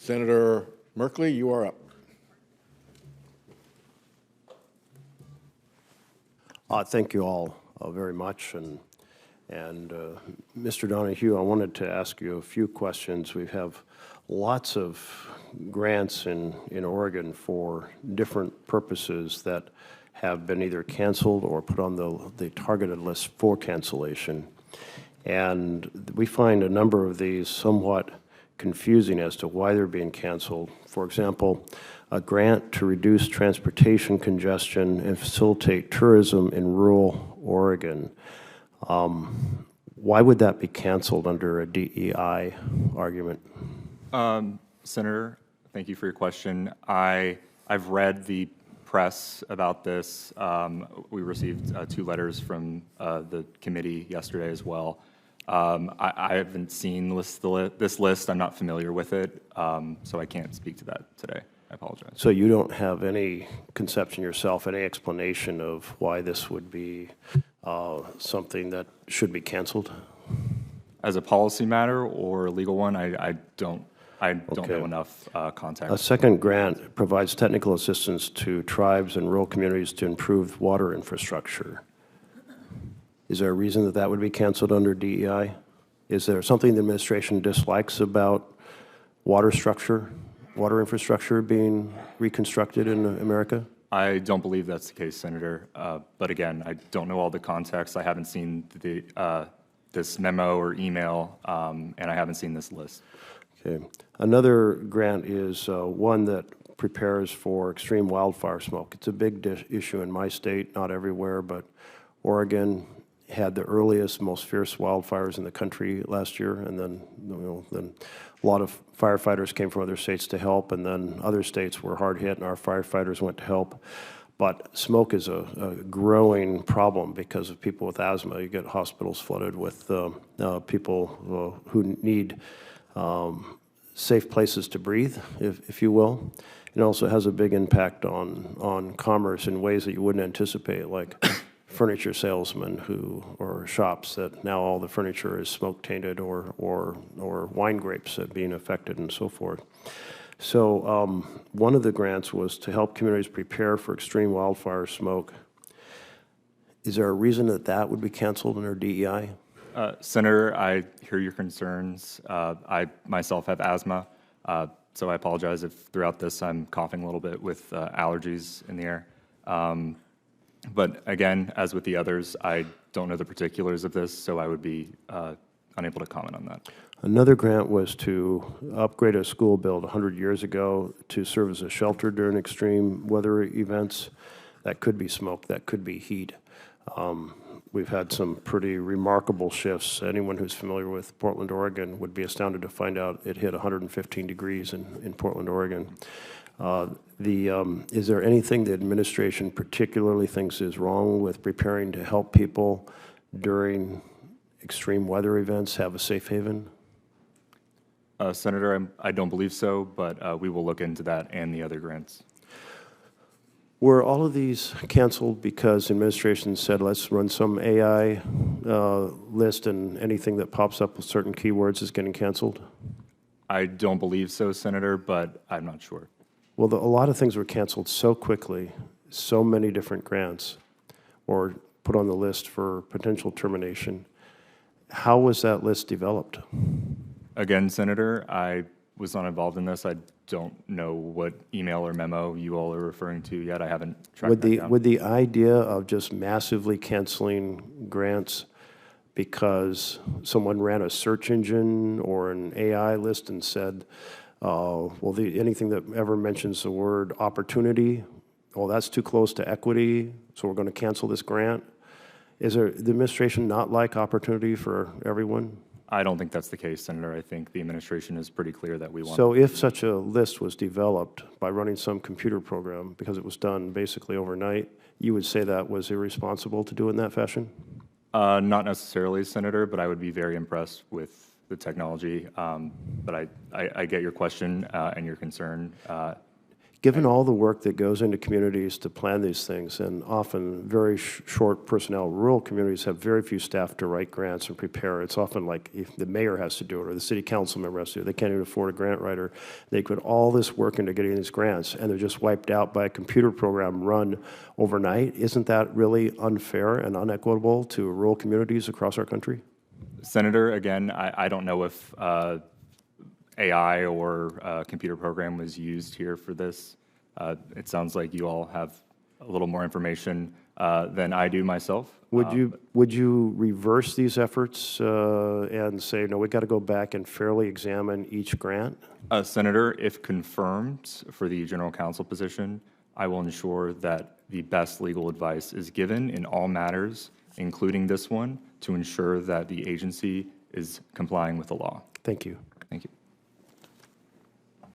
Senator Merkley, you are up. Thank you all very much. And Mr. Donahue, I wanted to ask you a few questions. We have lots of grants in Oregon for different purposes that have been either canceled or put on the targeted list for cancellation. And we find a number of these somewhat confusing as to why they're being canceled. For example, a grant to reduce transportation congestion and facilitate tourism in rural Oregon. Why would that be canceled under a DEI argument? Senator, thank you for your question. I've read the press about this. We received 2 letters from the committee yesterday as well. I haven't seen this list. I'm not familiar with it, so I can't speak to that today. I apologize. So you don't have any conception yourself, any explanation of why this would be something that should be canceled? As a policy matter or a legal one, I don't know enough context. A second grant provides technical assistance to tribes and rural communities to improve water infrastructure. Is there a reason that that would be canceled under DEI? Is there something the administration dislikes about water infrastructure being reconstructed in America? I don't believe that's the case, Senator. But again, I don't know all the context. I haven't seen this memo or email, and I haven't seen this list. Okay. Another grant is one that prepares for extreme wildfire smoke. It's a big issue in my state, not everywhere, but Oregon had the earliest, most fierce wildfires in the country last year, and then a lot of firefighters came from other states to help, and then other states were hard hit, and our firefighters went to help. But smoke is a growing problem because of people with asthma. You get hospitals flooded with people who need safe places to breathe, if you will. It also has a big impact on commerce in ways that you wouldn't anticipate, like furniture salesmen or shops that now all the furniture is smoke tainted, or wine grapes that being affected and so forth. So one of the grants was to help communities prepare for extreme wildfire smoke. Is there a reason that that would be canceled under DEI? Senator, I hear your concerns. I myself have asthma, so I apologize if throughout this I'm coughing a little bit with allergies in the air. But again, as with the others, I don't know the particulars of this, so I would be unable to comment on that. Another grant was to upgrade a school built 100 years ago to serve as a shelter during extreme weather events. That could be smoke, that could be heat. We've had some pretty remarkable shifts. Anyone who's familiar with Portland, Oregon would be astounded to find out it hit 115 degrees in Portland, Oregon. Is there anything the administration particularly thinks is wrong with preparing to help people during extreme weather events have a safe haven? Senator, I don't believe so, but we will look into that and the other grants. Were all of these canceled because the administration said, let's run some AI list and anything that pops up with certain keywords is getting canceled? I don't believe so, Senator, but I'm not sure. Well, a lot of things were canceled so quickly, so many different grants, or put on the list for potential termination. How was that list developed? Again, Senator, I was not involved in this. I don't know what email or memo you all are referring to yet. I haven't tracked that down. Would the idea of just massively canceling grants because someone ran a search engine or an AI list and said, well, anything that ever mentions the word opportunity, oh, that's too close to equity, so we're going to cancel this grant? Is the administration not like opportunity for everyone? I don't think that's the case, Senator. I think the administration is pretty clear that we want. So if such a list was developed by running some computer program, because it was done basically overnight, you would say that was irresponsible to do in that fashion? Not necessarily, Senator, but I would be very impressed with the technology. But I get your question and your concern. Given all the work that goes into communities to plan these things, and often very short personnel, rural communities have very few staff to write grants and prepare. It's often like if the mayor has to do it or the city council member has to do it. They can't even afford a grant writer. They put all this work into getting these grants, and they're just wiped out by a computer program run overnight. Isn't that really unfair and unequitable to rural communities across our country? Senator, again, I don't know if AI or computer program was used here for this. It sounds like you all have a little more information than I do myself. Would you reverse these efforts and say, no, we got to go back and fairly examine each grant? Senator, if confirmed for the general counsel position, I will ensure that the best legal advice is given in all matters, including this one, to ensure that the agency is complying with the law. Thank you. Thank you.